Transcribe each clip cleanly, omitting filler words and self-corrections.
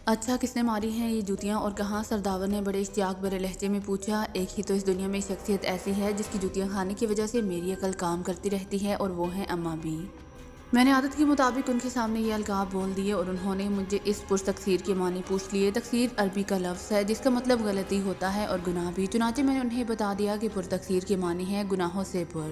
اچھا کس نے ماری ہیں یہ جوتیاں اور کہاں؟ سرداور نے بڑے اشتیاق بھرے لہجے میں پوچھا۔ ایک ہی تو اس دنیا میں شخصیت ایسی ہے جس کی جوتیاں کھانے کی وجہ سے میری عقل کام کرتی رہتی ہے، اور وہ ہیں اماں بھی۔ میں نے عادت کے مطابق ان کے سامنے یہ القاب بول دیے اور انہوں نے مجھے اس پرتقصیر کے معنی پوچھ لیے۔ تقصیر عربی کا لفظ ہے جس کا مطلب غلطی ہوتا ہے اور گناہ بھی، چنانچہ میں نے انہیں بتا دیا کہ پرتقصیر کے معنی ہے گناہوں سے پر۔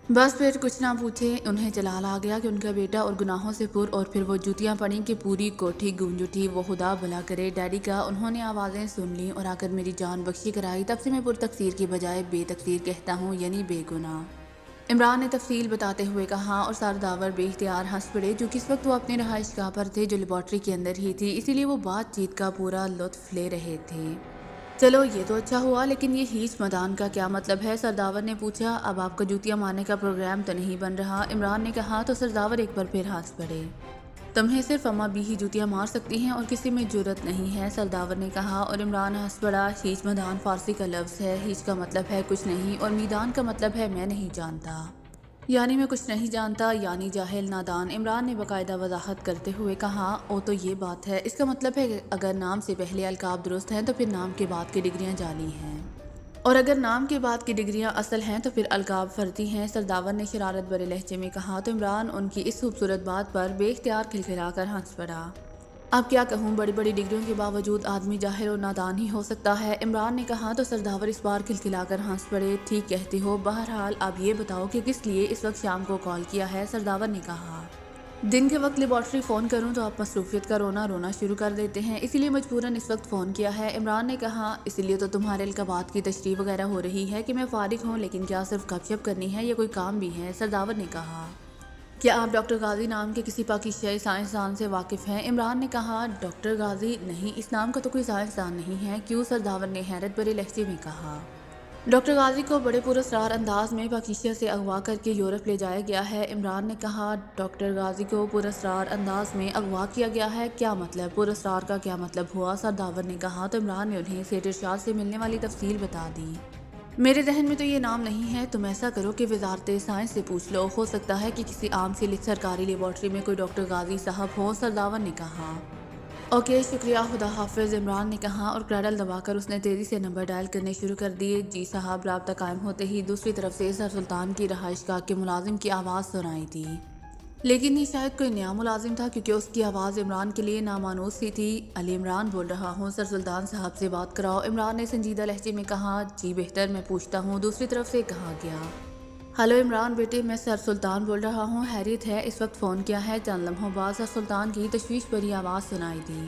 بس پھر کچھ نہ پوچھے انہیں جلال آ گیا کہ ان کا بیٹا اور گناہوں سے پر، اور پھر وہ جوتیاں پڑیں کہ پوری کوٹھی گونج اٹھی۔ وہ خدا بھلا کرے ڈیڈی کا، انہوں نے آوازیں سن لیں اور آ کر میری جان بخشی کرائی۔ تب سے میں پرتقصیر کی بجائے بے تقصیر کہتا ہوں، یعنی بے گناہ۔ عمران نے تفصیل بتاتے ہوئے کہا، اور سرداور بے اختیار ہنس پڑے، چونکہ اس وقت وہ اپنے رہائش گاہ پر تھے جو لیبارٹری کے اندر ہی تھی، اسی لیے وہ بات چیت کا پورا لطف لے رہے تھے۔ چلو یہ تو اچھا ہوا، لیکن یہ ہیچ مدان کا کیا مطلب ہے؟ سرداور نے پوچھا۔ اب آپ کا جوتیاں مارنے کا پروگرام تو نہیں بن رہا؟ عمران نے کہا تو سرداور ایک بار پھر ہنس پڑے۔ تمہیں صرف اماں بھی ہی جوتیاں مار سکتی ہیں اور کسی میں جرأت نہیں ہے، سرداور نے کہا، اور عمران ہنس پڑا۔ ہیچ مدان فارسی کا لفظ ہے، ہیچ کا مطلب ہے کچھ نہیں اور میدان کا مطلب ہے میں نہیں جانتا، یعنی میں کچھ نہیں جانتا، یعنی جاہل نادان۔ عمران نے باقاعدہ وضاحت کرتے ہوئے کہا، او تو یہ بات ہے، اس کا مطلب ہے کہ اگر نام سے پہلے القاب درست ہیں تو پھر نام کے بعد کی ڈگریاں جعلی ہیں، اور اگر نام کے بعد کی ڈگریاں اصل ہیں تو پھر القاب فرضی ہیں، سرداور نے شرارت بھرے لہجے میں کہا۔ تو عمران ان کی اس خوبصورت بات پر بے اختیار کھلکھلا کر ہنس پڑا۔ اب کیا کہوں، بڑی بڑی ڈگریوں کے باوجود آدمی جاہل اور نادان ہی ہو سکتا ہے، عمران نے کہا۔ تو سرداور اس بار کھلکھلا کر ہنس پڑے۔ ٹھیک کہتے ہو، بہرحال اب یہ بتاؤ کہ کس لیے اس وقت شام کو کال کیا ہے؟ سرداور نے کہا، دن کے وقت لیبارٹری فون کروں تو آپ مصروفیت کا رونا شروع کر دیتے ہیں، اسی لیے مجبوراً اس وقت فون کیا ہے۔ عمران نے کہا، اسی لیے تو تمہارے القابات کی تشریح وغیرہ ہو رہی ہے کہ میں فارغ ہوں، لیکن کیا صرف گپ شپ کرنی ہے یا کوئی کام بھی ہے؟ سرداور نے کہا، کیا آپ ڈاکٹر غازی نام کے کسی پاکیزہ سائنسدان سے واقف ہیں؟ عمران نے کہا، ڈاکٹر غازی؟ نہیں، اس نام کا تو کوئی سائنسدان نہیں ہے۔ کیوں؟ سرداور نے حیرت بھرے لہجے میں کہا۔ ڈاکٹر غازی کو بڑے پراسرار انداز میں پاکیزہ سے اغوا کر کے یورپ لے جایا گیا ہے۔ عمران نے کہا، ڈاکٹر غازی کو پراسرار انداز میں اغوا کیا گیا ہے؟ کیا مطلب؟ پراسرار کا کیا مطلب ہوا؟ سرداور نے کہا۔ تو عمران نے انہیں سیٹ ارشاد سے ملنے والی تفصیل بتا دی۔ میرے ذہن میں تو یہ نام نہیں ہے، تم ایسا کرو کہ وزارت سائنس سے پوچھ لو، ہو سکتا ہے کہ کسی عام سی سرکاری لیبارٹری میں کوئی ڈاکٹر غازی صاحب ہو، سرداور نے کہا۔ اوکے، شکریہ، خدا حافظ، عمران نے کہا، اور کریڈل دبا کر اس نے تیزی سے نمبر ڈائل کرنے شروع کر دیے۔ جی صاحب، رابطہ قائم ہوتے ہی دوسری طرف سے سر سلطان کی رہائش گاہ کے ملازم کی آواز سنائی دی، لیکن یہ شاید کوئی نیا ملازم تھا کیونکہ اس کی آواز عمران کے لیے نامانوس سی تھی۔ علی عمران بول رہا ہوں، سر سلطان صاحب سے بات کراؤ، عمران نے سنجیدہ لہجے میں کہا۔ جی بہتر، میں پوچھتا ہوں، دوسری طرف سے کہا گیا۔ ہلو عمران بیٹے، میں سر سلطان بول رہا ہوں، خیریت ہے؟ اس وقت فون کیا ہے؟ چند لمحوں بعد سر سلطان کی تشویش بھری آواز سنائی دی۔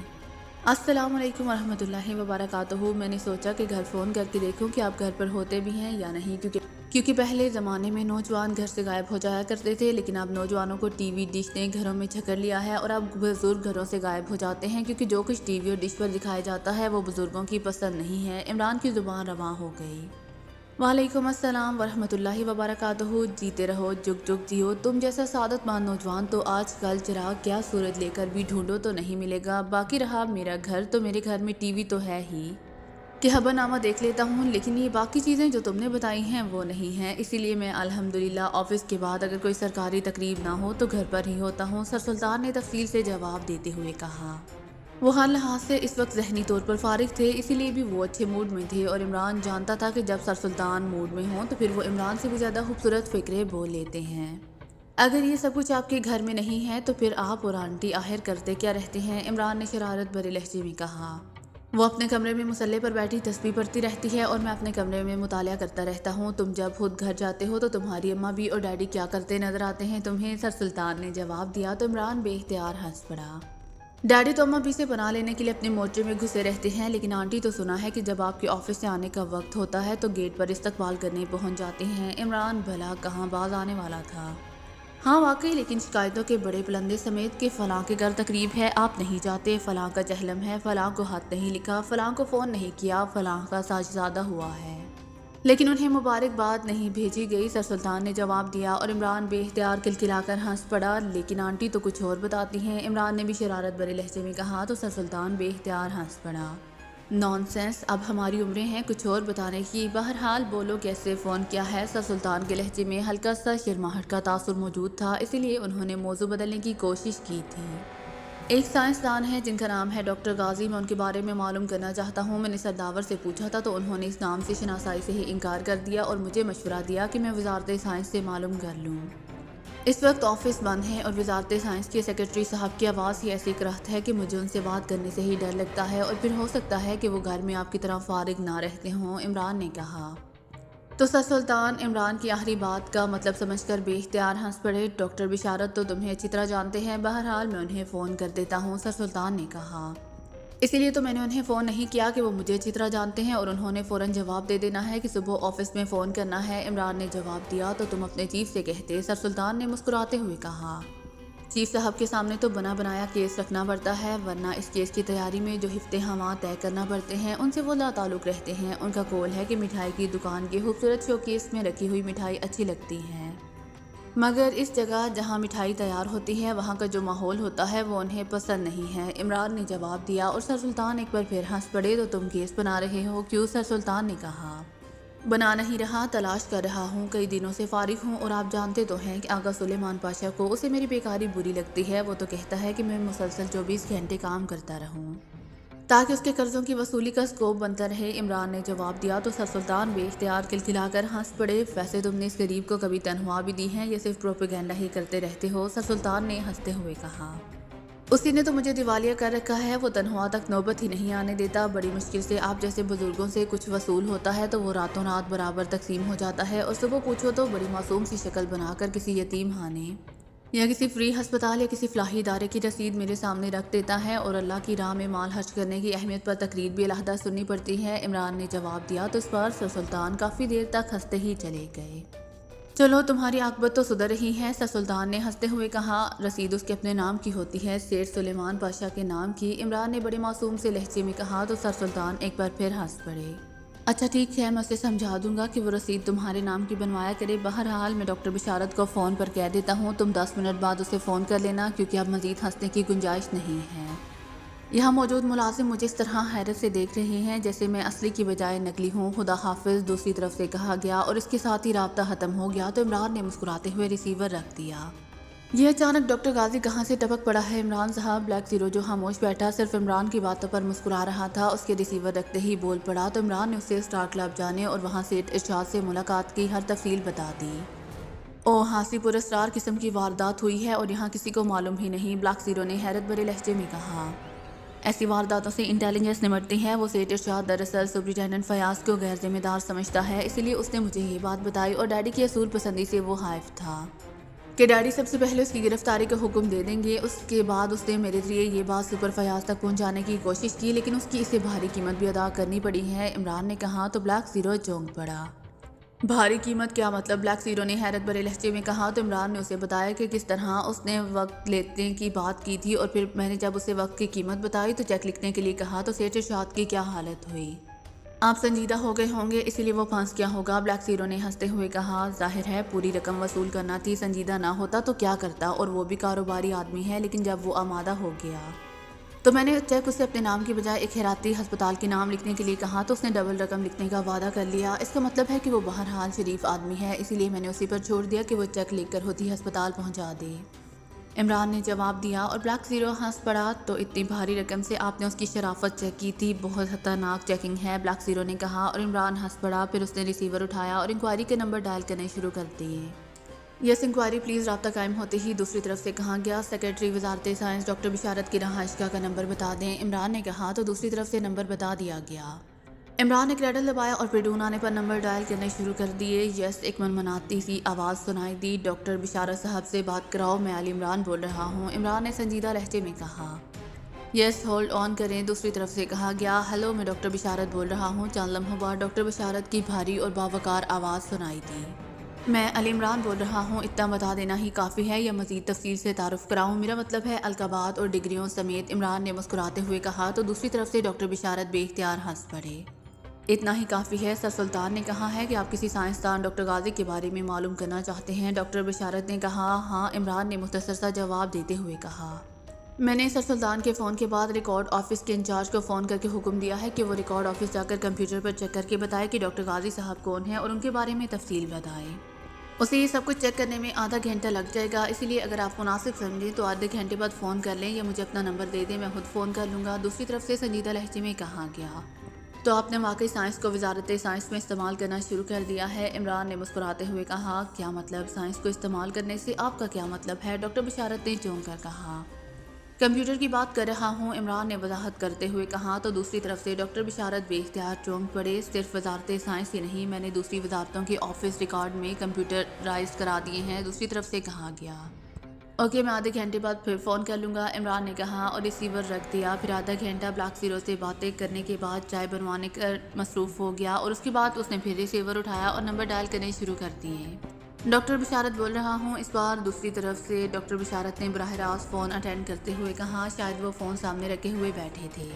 السلام علیکم ورحمۃ اللہ وبرکاتہ۔ میں نے سوچا کہ گھر فون کر کے دیکھوں کہ آپ گھر پر ہوتے بھی ہیں یا نہیں، کیونکہ پہلے زمانے میں نوجوان گھر سے غائب ہو جایا کرتے تھے، لیکن اب نوجوانوں کو ٹی وی ڈش نے گھروں میں جھکڑ لیا ہے، اور اب بزرگ گھروں سے غائب ہو جاتے ہیں کیونکہ جو کچھ ٹی وی اور ڈش پر دکھایا جاتا ہے وہ بزرگوں کی پسند نہیں ہے۔ عمران کی زبان رواں ہو گئی۔ وعلیکم السلام ورحمۃ اللہ وبرکاتہ۔ جیتے رہو، جگ جگ جیو، تم جیسا سعادت مند نوجوان تو آج کل چراغ کیا صورت لے کر بھی ڈھونڈو تو نہیں ملے گا۔ باقی رہا میرا گھر، تو میرے گھر میں ٹی وی تو ہے ہی کہ خبر نامہ دیکھ لیتا ہوں، لیکن یہ باقی چیزیں جو تم نے بتائی ہیں وہ نہیں ہیں، اسی لیے میں الحمدللہ آفس کے بعد اگر کوئی سرکاری تقریب نہ ہو تو گھر پر ہی ہوتا ہوں، سر سلطان نے تفصیل سے جواب دیتے ہوئے کہا۔ وہ ہر لحاظ سے اس وقت ذہنی طور پر فارغ تھے، اسی لیے بھی وہ اچھے موڈ میں تھے، اور عمران جانتا تھا کہ جب سر سلطان موڈ میں ہوں تو پھر وہ عمران سے بھی زیادہ خوبصورت فقرے بول لیتے ہیں۔ اگر یہ سب کچھ آپ کے گھر میں نہیں ہے تو پھر آپ اور آنٹی آخر کرتے کیا رہتے ہیں؟ عمران نے شرارت بھرے لہجے میں کہا۔ وہ اپنے کمرے میں مصلے پر بیٹھی تسبیح پڑھتی رہتی ہے اور میں اپنے کمرے میں مطالعہ کرتا رہتا ہوں۔ تم جب خود گھر جاتے ہو تو تمہاری اماں بھی اور ڈیڈی کیا کرتے نظر آتے ہیں تمہیں؟ سر سلطان نے جواب دیا۔ تو عمران بے اختیار ہنس پڑا۔ ڈیڈی تو اماں بھی سے پناہ لینے کے لیے اپنے مورچے میں گھسے رہتے ہیں، لیکن آنٹی تو سنا ہے کہ جب آپ کے آفس سے آنے کا وقت ہوتا ہے تو گیٹ پر استقبال کرنے پہنچ جاتے ہیں۔ عمران بھلا کہاں باز آنے والا تھا۔ ہاں واقعی، لیکن شکایتوں کے بڑے پلندے سمیت کہ فلاں کے گھر تقریب ہے، آپ نہیں جاتے، فلاں کا چہلم ہے، فلاں کو خط نہیں لکھا، فلاں کو فون نہیں کیا، فلاں کا ساجزادہ ہوا ہے، لیکن انہیں مبارکباد نہیں بھیجی گئی، سر سلطان نے جواب دیا، اور عمران بے اختیار کھلکھلا کر ہنس پڑا۔ لیکن آنٹی تو کچھ اور بتاتی ہیں، عمران نے بھی شرارت بھرے لہجے میں کہا۔ تو سر سلطان بے اختیار ہنس پڑا۔ نان سینس، اب ہماری عمریں ہیں کچھ اور بتانے کی، بہرحال بولو کیسے فون کیا ہے؟ سر سلطان کے لہجے میں ہلکا سا شرماہٹ کا تاثر موجود تھا، اسی لیے انہوں نے موضوع بدلنے کی کوشش کی تھی۔ ایک سائنسدان ہے جن کا نام ہے ڈاکٹر غازی، میں ان کے بارے میں معلوم کرنا چاہتا ہوں۔ میں نے سرداور سے پوچھا تھا تو انہوں نے اس نام سے شناسائی سے ہی انکار کر دیا اور مجھے مشورہ دیا کہ میں وزارت سائنس سے معلوم کر لوں۔ اس وقت آفس بند ہے اور وزارت سائنس کے سیکرٹری صاحب کی آواز ہی ایسی کرخت ہے کہ مجھے ان سے بات کرنے سے ہی ڈر لگتا ہے، اور پھر ہو سکتا ہے کہ وہ گھر میں آپ کی طرح فارغ نہ رہتے ہوں، عمران نے کہا۔ تو سر سلطان عمران کی آخری بات کا مطلب سمجھ کر بے اختیار ہنس پڑے۔ ڈاکٹر بشارت تو تمہیں اچھی طرح جانتے ہیں، بہرحال میں انہیں فون کر دیتا ہوں، سر سلطان نے کہا۔ اسی لیے تو میں نے انہیں فون نہیں کیا کہ وہ مجھے اچھی طرح جانتے ہیں اور انہوں نے فوراً جواب دے دینا ہے کہ صبح آفس میں فون کرنا ہے۔ عمران نے جواب دیا، تو تم اپنے چیف سے کہتے، سر سلطان نے مسکراتے ہوئے کہا۔ چیف صاحب کے سامنے تو بنا بنایا کیس رکھنا پڑتا ہے، ورنہ اس کیس کی تیاری میں جو ہفتے ہوا طے کرنا پڑتے ہیں ان سے وہ لا تعلق رہتے ہیں۔ ان کا قول ہے کہ مٹھائی کی دکان کی خوبصورت شو کیس میں رکھی ہوئی مٹھائی اچھی لگتی ہے، مگر اس جگہ جہاں مٹھائی تیار ہوتی ہے وہاں کا جو ماحول ہوتا ہے وہ انہیں پسند نہیں ہے، عمران نے جواب دیا۔ اور سر سلطان ایک بار پھر ہنس پڑے۔ تو تم کیس بنا رہے ہو؟ کیوں؟ سر سلطان نے کہا۔ بنا نہیں رہا، تلاش کر رہا ہوں، کئی دنوں سے فارغ ہوں، اور آپ جانتے تو ہیں کہ آغا سلیمان پاشا کو اسے میری بیکاری بری لگتی ہے۔ وہ تو کہتا ہے کہ میں مسلسل 24 گھنٹے کام کرتا رہوں تاکہ اس کے قرضوں کی وصولی کا سکوپ بنتا رہے، عمران نے جواب دیا۔ تو سر سلطان بے اختیار کھلکھلا کر ہنس پڑے۔ ویسے تم نے اس غریب کو کبھی تنخواہ بھی دی ہے یا صرف پروپیگنڈا ہی کرتے رہتے ہو؟ سر سلطان نے ہنستے ہوئے کہا۔ اسی نے تو مجھے دیوالیہ کر رکھا ہے، وہ تنخواہ تک نوبت ہی نہیں آنے دیتا۔ بڑی مشکل سے آپ جیسے بزرگوں سے کچھ وصول ہوتا ہے تو وہ راتوں رات برابر تقسیم ہو جاتا ہے، اور صبح پوچھو تو بڑی معصوم سی شکل بنا کر کسی یتیم خانے یا کسی فری ہسپتال یا کسی فلاحی ادارے کی رسید میرے سامنے رکھ دیتا ہے، اور اللہ کی راہ میں مال خرچ کرنے کی اہمیت پر تقریر بھی علیحدہ سننی پڑتی ہے، عمران نے جواب دیا۔ تو اس پر سر سلطان کافی دیر تک ہنستے ہی چلے گئے۔ چلو تمہاری عاقبت تو سدھر رہی ہے، سر سلطان نے ہنستے ہوئے کہا۔ رسید اس کے اپنے نام کی ہوتی ہے، سیٹھ سلیمان پاشا کے نام کی، عمران نے بڑے معصوم سے لہجے میں کہا۔ تو سر سلطان ایک بار پھر ہنس پڑے۔ اچھا ٹھیک ہے، میں اسے سمجھا دوں گا کہ وہ رسید تمہارے نام کی بنوایا کرے۔ بہرحال میں ڈاکٹر بشارت کو فون پر کہہ دیتا ہوں، تم 10 منٹ بعد اسے فون کر لینا، کیونکہ اب مزید ہنسنے کی گنجائش نہیں ہے۔ یہاں موجود ملازم مجھے اس طرح حیرت سے دیکھ رہے ہیں جیسے میں اصلی کی بجائے نقلی ہوں۔ خدا حافظ، دوسری طرف سے کہا گیا، اور اس کے ساتھ ہی رابطہ ختم ہو گیا۔ تو عمران نے مسکراتے ہوئے ریسیور رکھ دیا۔ یہ اچانک ڈاکٹر غازی کہاں سے ٹپک پڑا ہے؟ عمران صاحب، بلیک زیرو جو خاموش بیٹھا صرف عمران کی باتوں پر مسکرا رہا تھا، اس کے ریسیور رکھتے ہی بول پڑا۔ تو عمران نے اسے اسٹار کلب جانے اور وہاں سیٹھ ارشاد سے ملاقات کی ہر تفصیل بتا دی۔ او ہاسی پر اسرار قسم کی واردات ہوئی ہے اور یہاں کسی کو معلوم ہی نہیں، بلیک زیرو نے حیرت بھرے لہجے میں کہا۔ ایسی وارداتوں سے انٹیلیجنس نمٹتی ہے۔ وہ سیٹھ ارشاد دراصل سپرنٹینڈنٹ فیاض کو غیر ذمہ دار سمجھتا ہے، اسی لیے اس نے مجھے یہ بات بتائی، اور ڈیڈی کی اصول پسندی سے وہ خائف تھا کہ ڈیڈی سب سے پہلے اس کی گرفتاری کا حکم دے دیں گے۔ اس کے بعد اس نے میرے ذریعے یہ بات سپر فیاض تک پہنچانے کی کوشش کی، لیکن اس کی اسے بھاری قیمت بھی ادا کرنی پڑی ہے، عمران نے کہا۔ تو بلیک زیرو چونک پڑا۔ بھاری قیمت کیا مطلب؟ بلیک زیرو نے حیرت بھرے لہجے میں کہا۔ تو عمران نے اسے بتایا کہ کس طرح اس نے وقت لینے کی بات کی تھی، اور پھر میں نے جب اسے وقت کی قیمت بتائی تو چیک لکھنے کے لیے کہا تو سیٹھ ارشاد کی کیا حالت ہوئی؟ آپ سنجیدہ ہو گئے ہوں گے، اسی لیے وہ پھنس گیا ہوگا، بلیک زیرو نے ہنستے ہوئے کہا۔ ظاہر ہے پوری رقم وصول کرنا تھی، سنجیدہ نہ ہوتا تو کیا کرتا، اور وہ بھی کاروباری آدمی ہے، لیکن جب وہ آمادہ ہو گیا تو میں نے چیک اسے اپنے نام کی بجائے ایک خیراتی ہسپتال کے نام لکھنے کے لیے کہا، تو اس نے ڈبل رقم لکھنے کا وعدہ کر لیا۔ اس کا مطلب ہے کہ وہ بہرحال شریف آدمی ہے، اسی لیے میں نے اسی پر چھوڑ دیا کہ وہ چیک لکھ کر ہوتی ہسپتال پہنچا دے، عمران نے جواب دیا۔ اور بلیک زیرو ہنس پڑا۔ تو اتنی بھاری رقم سے آپ نے اس کی شرافت چیک کی تھی؟ بہت خطرناک چیکنگ ہے، بلیک زیرو نے کہا، اور عمران ہنس پڑا۔ پھر اس نے ریسیور اٹھایا اور انکوائری کے نمبر ڈائل کرنے شروع کر دیے۔ یس انکوائری پلیز، رابطہ قائم ہوتے ہی دوسری طرف سے کہا گیا۔ سیکرٹری وزارت سائنس ڈاکٹر بشارت کی رہائش گاہ کا نمبر بتا دیں، عمران نے کہا۔ تو دوسری طرف سے نمبر بتا دیا گیا۔ عمران نے کریڈل دبایا اور پھر ڈون آنے پر نمبر ڈائل کرنے شروع کر دیے۔ یس ایک منمناتی سی آواز سنائی دی، ڈاکٹر بشارت صاحب سے بات کراؤ، میں علی عمران بول رہا ہوں، عمران نے سنجیدہ لہجے میں کہا۔ یس ہولڈ آن کریں، دوسری طرف سے کہا گیا۔ ہیلو، میں ڈاکٹر بشارت بول رہا ہوں، چند لمحوں بعد ڈاکٹر بشارت کی بھاری اور باوقار آواز سنائی دی۔ میں علی عمران بول رہا ہوں، اتنا بتا دینا ہی کافی ہے یا مزید تفصیل سے تعارف کراؤں؟ میرا مطلب ہے القابات اور ڈگریوں سمیت، عمران نے مسکراتے ہوئے کہا۔ تو دوسری طرف سے ڈاکٹر بشارت بے اختیار ہنس پڑے۔ اتنا ہی کافی ہے، سر سلطان نے کہا ہے کہ آپ کسی سائنسدان ڈاکٹر غازی کے بارے میں معلوم کرنا چاہتے ہیں، ڈاکٹر بشارت نے کہا۔ ہاں، عمران نے مختصر سا جواب دیتے ہوئے کہا۔ میں نے سر سلطان کے فون کے بعد ریکارڈ آفس کے انچارج کو فون کر کے حکم دیا ہے کہ وہ ریکارڈ آفس جا کر کمپیوٹر پر چیک کر کے بتائے کہ ڈاکٹر غازی صاحب کون ہیں اور ان کے بارے میں تفصیل بتائے۔ اسے یہ سب کچھ چیک کرنے میں آدھا گھنٹہ لگ جائے گا، اسی لیے اگر آپ مناسب سمجھیں تو آدھے گھنٹے بعد فون کر لیں یا مجھے اپنا نمبر دے دیں، میں خود فون کر لوں گا۔ دوسری طرف سے سنجیدہ لہجے میں کہا گیا۔ تو آپ نے واقعی سائنس کو وزارت سائنس میں استعمال کرنا شروع کر دیا ہے؟ عمران نے مسکراتے ہوئے کہا۔ کیا مطلب؟ سائنس کو استعمال کرنے سے آپ کا کیا مطلب ہے؟ ڈاکٹر بشارت نے چونک کر کہا۔ کمپیوٹر کی بات کر رہا ہوں، عمران نے وضاحت کرتے ہوئے کہا۔ تو دوسری طرف سے ڈاکٹر بشارت بے اختیار چونک پڑے۔ صرف وزارت سائنس ہی نہیں، میں نے دوسری وزارتوں کے آفس ریکارڈ میں کمپیوٹرائز کرا دیے ہیں، دوسری طرف سے کہا گیا۔ اوکے، میں آدھے گھنٹے بعد پھر فون کر لوں گا، عمران نے کہا اور ریسیور رکھ دیا۔ پھر آدھا گھنٹہ بلیک زیرو سے باتیں کرنے کے بعد چائے بنوانے کر مصروف ہو گیا اور اس کے بعد اس نے پھر ریسیور اٹھایا اور نمبر ڈائل کرنے شروع کر دیے۔ ڈاکٹر بشارت بول رہا ہوں اس بار، دوسری طرف سے ڈاکٹر بشارت نے براہ راست فون اٹینڈ کرتے ہوئے کہا۔ شاید وہ فون سامنے رکھے ہوئے بیٹھے تھے۔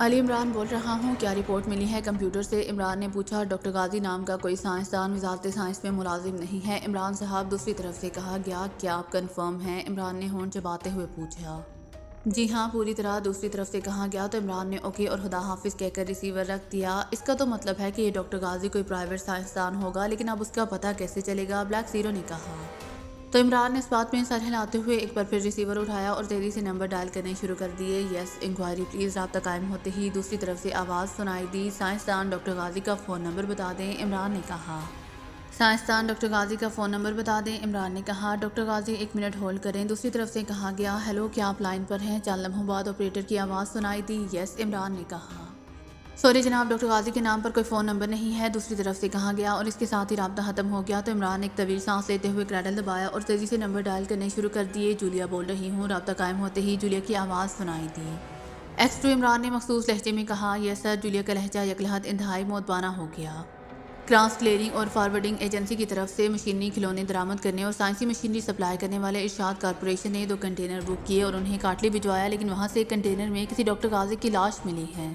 علی عمران بول رہا ہوں، کیا رپورٹ ملی ہے کمپیوٹر سے؟ عمران نے پوچھا۔ ڈاکٹر غازی نام کا کوئی سائنسدان وزارت سائنس میں ملازم نہیں ہے عمران صاحب، دوسری طرف سے کہا گیا۔ کیا آپ کنفرم ہیں؟ عمران نے ہونٹ چباتے ہوئے پوچھا۔ جی ہاں، پوری طرح، دوسری طرف سے کہا گیا۔ تو عمران نے اوکے اور خدا حافظ کہہ کر ریسیور رکھ دیا۔ اس کا تو مطلب ہے کہ یہ ڈاکٹر غازی کوئی پرائیویٹ سائنسدان ہوگا، لیکن اب اس کا پتہ کیسے چلے گا؟ بلیک زیرو نے کہا۔ تو عمران نے اس بات میں سر ہلاتے ہوئے ایک بار پھر ریسیور اٹھایا اور تیزی سے نمبر ڈائل کرنے شروع کر دیے۔ یس انکوائری پلیز۔ رابطہ قائم ہوتے ہی دوسری طرف سے آواز سنائی دی۔ سائنسدان ڈاکٹر غازی کا فون نمبر بتا دیں، عمران نے کہا۔ سائنسدان ڈاکٹر غازی کا فون نمبر بتا دیں، عمران نے کہا۔ ڈاکٹر غازی ایک منٹ ہولڈ کریں، دوسری طرف سے کہا گیا۔ ہیلو، کیا آپ لائن پر ہیں؟ چند لمحوں بعد آپریٹر کی آواز سنائی دی۔ یس، عمران نے کہا۔ سوری جناب، ڈاکٹر غازی کے نام پر کوئی فون نمبر نہیں ہے، دوسری طرف سے کہا گیا، اور اس کے ساتھ ہی رابطہ ختم ہو گیا۔ تو عمران نے ایک طویل سانس لیتے ہوئے کریڈل دبایا اور تیزی سے نمبر ڈائل کرنے شروع کر دیے۔ جولیا بول رہی ہوں۔ رابطہ قائم ہوتے ہی جولیا کی آواز سنائی دی۔ ایکس 2 عمران نے مخصوص لہجے میں کہا۔ یس سر۔ جولیا کا لہجہ یکلحد انتہائی مودبانہ ہو گیا۔ کراس کلیئرنگ اور فارورڈنگ ایجنسی کی طرف سے مشینری کھلونے درآمد کرنے اور سائنسی مشینری سپلائی کرنے والے ارشاد کارپوریشن نے 2 کنٹینر بک کیے اور انہیں کاٹلی بھجوایا، لیکن وہاں سے ایک کنٹینر میں کسی ڈاکٹر غازی کی لاش ملی ہے،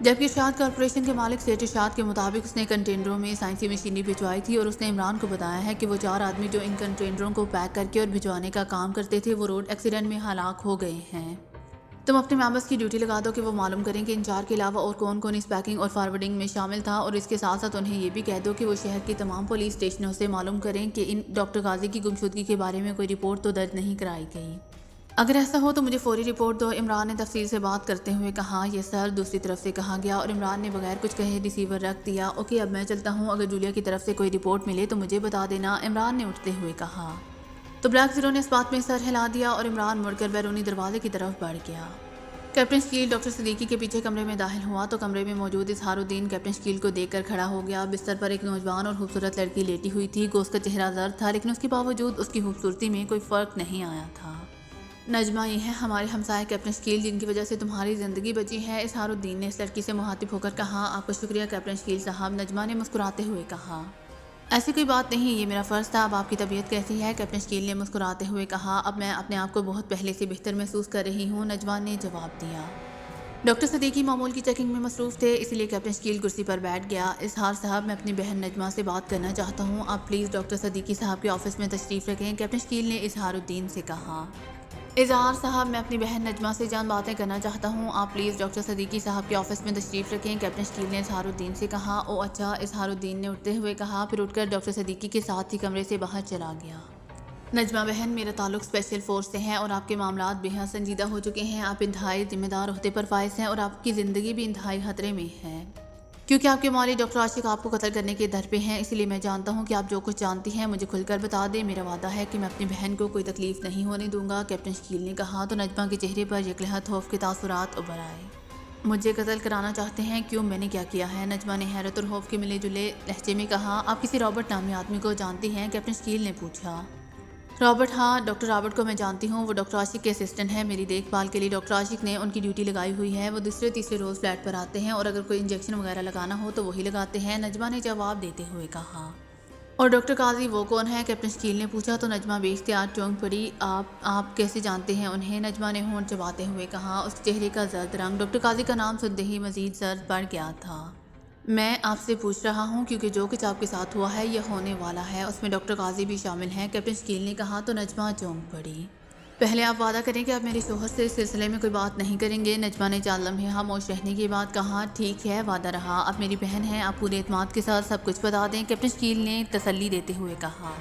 جبکہ ارشاد کارپوریشن کے مالک سیٹھ ارشاد کے مطابق اس نے کنٹینروں میں سائنسی مشینری بھجوائی تھی اور اس نے عمران کو بتایا ہے کہ وہ 4 آدمی جو ان کنٹینروں کو پیک کر کے اور بھجوانے کا کام کرتے تھے وہ روڈ ایکسیڈنٹ میں ہلاک ہو گئے ہیں۔ تم اپنے ممبرس کی ڈیوٹی لگا دو کہ وہ معلوم کریں کہ ان 4 کے علاوہ اور کون کون اس پیکنگ اور فارورڈنگ میں شامل تھا، اور اس کے ساتھ ساتھ انہیں یہ بھی کہہ دو کہ وہ شہر کی تمام پولیس اسٹیشنوں سے معلوم کریں کہ ان ڈاکٹر غازی کی گمشدگی کے بارے میں کوئی رپورٹ تو درج نہیں کرائی گئی۔ اگر ایسا ہو تو مجھے فوری رپورٹ دو، عمران نے تفصیل سے بات کرتے ہوئے کہا۔ یہ سر، دوسری طرف سے کہا گیا، اور عمران نے بغیر کچھ کہے ریسیور رکھ دیا۔ اوکے، اب میں چلتا ہوں، اگر جولیا کی طرف سے کوئی رپورٹ ملے تو مجھے بتا دینا، عمران نے اٹھتے ہوئے کہا۔ تو بلیک زیرو نے اس بات میں سر ہلا دیا اور عمران مڑ کر بیرونی دروازے کی طرف بڑھ گیا۔ کیپٹن شکیل ڈاکٹر صدیقی کے پیچھے کمرے میں داخل ہوا تو کمرے میں موجود اظہار الدین کیپٹن شکیل کو دیکھ کر کھڑا ہو گیا۔ بستر پر ایک نوجوان اور خوبصورت لڑکی لیٹی ہوئی تھی۔ گوشت کا چہرہ زرد تھا، لیکن اس کے باوجود اس کی خوبصورتی میں کوئی فرق نہیں آیا تھا۔ نجمہ یہ ہے ہمارے ہمسائے کیپٹن شکیل، جن کی وجہ سے تمہاری زندگی بچی ہے، اظہار الدین نے اس لڑکی سے مخاطب ہو کر کہا۔ آپ کا شکریہ کیپٹن شکیل صاحب، نجمہ نے مسکراتے ہوئے کہا۔ ایسی کوئی بات نہیں، یہ میرا فرض تھا۔ اب آپ کی طبیعت کیسی ہے؟ کیپٹن شکیل نے مسکراتے ہوئے کہا۔ اب میں اپنے آپ کو بہت پہلے سے بہتر محسوس کر رہی ہوں، نجمہ نے جواب دیا۔ ڈاکٹر صدیقی معمول کی چیکنگ میں مصروف تھے، اسی لیے کیپٹن شکیل کرسی پر بیٹھ گیا۔ اظہار صاحب، میں اپنی بہن نجمہ سے بات کرنا چاہتا ہوں، آپ پلیز ڈاکٹر صدیقی صاحب کے آفس میں تشریف رکھیں، کیپٹن شکیل نے اظہار الدین سے کہا۔ اظہار صاحب، میں اپنی بہن نجمہ سے چند باتیں کرنا چاہتا ہوں، آپ پلیز ڈاکٹر صدیقی صاحب کے آفس میں تشریف رکھیں، کیپٹن شکیل نے اظہار الدین سے کہا۔ او اچھا، اظہار الدین نے اٹھتے ہوئے کہا، پھر اٹھ کر ڈاکٹر صدیقی کے ساتھ ہی کمرے سے باہر چلا گیا۔ نجمہ بہن، میرا تعلق اسپیشل فورس سے ہے اور آپ کے معاملات بے حد سنجیدہ ہو چکے ہیں، آپ انتہائی ذمہ دار عہدے پر فائز ہیں اور آپ کی زندگی بھی انتہائی خطرے میں ہے، کیونکہ آپ کے مولی ڈاکٹر عاشق آپ کو قتل کرنے کے در پہ ہیں، اسی لیے میں جانتا ہوں کہ آپ جو کچھ جانتی ہیں مجھے کھل کر بتا دیں، میرا وعدہ ہے کہ میں اپنی بہن کو کوئی تکلیف نہیں ہونے دوں گا، کیپٹن شکیل نے کہا۔ تو نجمہ کے چہرے پر یکلحد خوف کے تاثرات ابھر آئے۔ مجھے قتل کرانا چاہتے ہیں؟ کیوں، میں نے کیا کیا ہے؟ نجمہ نے حیرت اور خوف کے ملے جلے لہجے میں کہا۔ آپ کسی رابرٹ نامی آدمی کو جانتی ہیں؟ کیپٹن شکیل نے پوچھا۔ رابرٹ؟ ہاں، ڈاکٹر رابرٹ کو میں جانتی ہوں، وہ ڈاکٹر عاشق کے اسسٹنٹ ہیں، میری دیکھ بھال کے لیے ڈاکٹر عاشق نے ان کی ڈیوٹی لگائی ہوئی ہے، وہ دوسرے تیسرے روز فلیٹ پر آتے ہیں اور اگر کوئی انجیکشن وغیرہ لگانا ہو تو وہی لگاتے ہیں، نجمہ نے جواب دیتے ہوئے کہا۔ اور ڈاکٹر قاضی وہ کون ہے؟ کیپٹن شکیل نے پوچھا۔ تو نجمہ بے اختیار چونک پڑی۔ آپ کیسے جانتے ہیں انہیں؟ نجمہ نے ہونٹ چباتے ہوئے کہا۔ اس چہرے کا زرد رنگ ڈاکٹر قاضی کا نام سنتے ہی مزید زرد پڑ گیا تھا۔ میں آپ سے پوچھ رہا ہوں کیونکہ جو کچھ آپ کے ساتھ ہوا ہے یا ہونے والا ہے اس میں ڈاکٹر قاضی بھی شامل ہیں، کیپٹن شکیل نے کہا۔ تو نجمہ چونک پڑی۔ پہلے آپ وعدہ کریں کہ آپ میرے شوہر سے اس سلسلے میں کوئی بات نہیں کریں گے۔ نجمہ نے چند لمحے خاموش رہنے کے بعد کہا، ٹھیک ہے، وعدہ رہا۔ آپ میری بہن ہیں، آپ پورے اعتماد کے ساتھ سب کچھ بتا دیں، کیپٹن شکیل نے تسلی دیتے ہوئے کہا۔